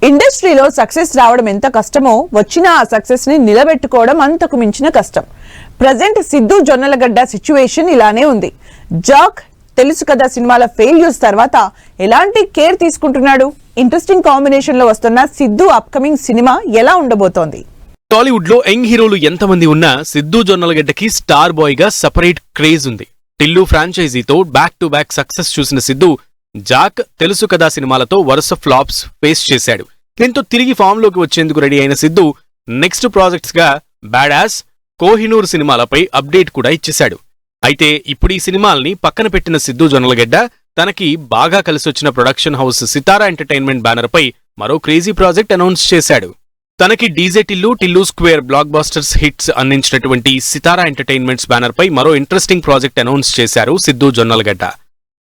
ఇండస్ట్రీలో సక్సెస్ రావడం ఎంత కష్టమో వచ్చిన ఆ సక్సెస్ ని నిలబెట్టుకోవడం అంతకు మించిన కష్టం. ప్రజెంట్ సిద్ధు జొన్నలగడ్డ సిచ్యువేషన్ ఇలానే ఉంది. జాక్ తెలుసు కదా సినిమాల ఫెయిల్యూర్స్ తర్వాత ఎలాంటి కేర్ తీసుకుంటున్నాడు? ఇంట్రెస్టింగ్ కాంబినేషన్ లో వస్తున్న సిద్ధు అప్కమింగ్ సినిమా ఎలా ఉండబోతోంది? టాలీవుడ్ లో యంగ్ హీరోలు ఎంతమంది ఉన్నా సిద్ధు జొన్నలగడ్డకి స్టార్ బాయ్ గా సెపరేట్ క్రేజ్ ఉంది. టిల్లు ఫ్రాంచైజీతో బ్యాక్ టు బ్యాక్ సక్సెస్ చూసిన సిద్ధు జాక్ తెలుసు కదా సినిమాలతో వరుస ఫ్లాప్స్ ఫేస్ చేశాడు. దీంతో తిరిగి ఫామ్ లోకి వచ్చేందుకు రెడీ అయిన సిద్ధు నెక్స్ట్ ప్రాజెక్ట్స్ గా బ్యాడాస్, కోహినూర్ సినిమాలపై అప్డేట్ కూడా ఇచ్చేశాడు. అయితే ఇప్పుడు ఈ సినిమాల్ని పక్కన పెట్టిన సిద్ధు జొన్నలగడ్డ తనకి బాగా కలిసొచ్చిన production house Sithara entertainment banner పై మరో క్రేజీ ప్రాజెక్ట్ అనౌన్స్ చేశాడు. తనకి DJ Tillu, Tillu square blockbusters hits అందించినటువంటి సితారా ఎంటర్టైన్మెంట్స్ బ్యానర్ పై మరో ఇంట్రెస్టింగ్ ప్రాజెక్ట్ అనౌన్స్ చేశారు సిద్ధు జొన్నలగడ్డ.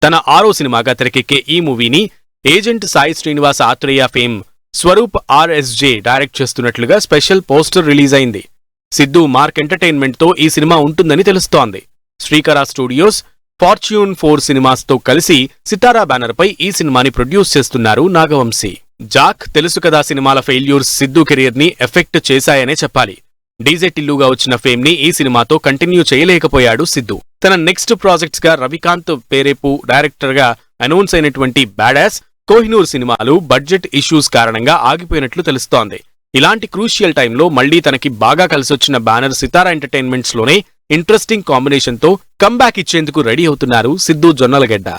తన 6వ సినిమాగా తెరకెక్కే ఈ మూవీని agent Sai Srinivas Athreya fame Swaroop RSJ direct చేస్తున్నట్లుగా స్పెషల్ పోస్టర్ రిలీజ్ అయింది. సిద్ధు మార్క్ ఎంటర్టైన్మెంట్ తో ఈ సినిమా ఉంటుందని తెలుస్తోంది. శ్రీకర స్టూడియోస్, ఫార్చ్యూన్ 4 సినిమాస్ తో కలిసి సితారా బ్యానర్ పై ఈ సినిమాని ప్రొడ్యూస్ చేస్తున్నారు నాగవంశీ. జాక్ తెలుసు కదా సినిమాల ఫెయిల్యూర్స్ సిద్ధు కెరీర్ ని ఎఫెక్ట్ చేశాయనే చెప్పాలి. డీజే టిల్లుగా వచ్చిన ఫేమ్ ని ఈ సినిమాతో కంటిన్యూ చేయలేకపోయాడు సిద్ధు. తన నెక్స్ట్ ప్రాజెక్ట్స్ గా రవికాంత్ పేరేపు డైరెక్టర్ గా అనౌన్స్ అయినటువంటి బ్యాడాస్, కోహినూర్ సినిమాలు బడ్జెట్ ఇష్యూస్ కారణంగా ఆగిపోయినట్లు తెలుస్తోంది. ఇలాంటి క్రూషియల్ టైంలో మళ్లీ తనకి బాగా కలిసొచ్చిన బ్యానర్ సితారా ఎంటర్టైన్మెంట్స్ లోనే ఇంట్రెస్టింగ్ కాంబినేషన్ తో కంబ్యాక్ ఇచ్చేందుకు రెడీ అవుతున్నారు సిద్ధు జొన్నలగడ్డ.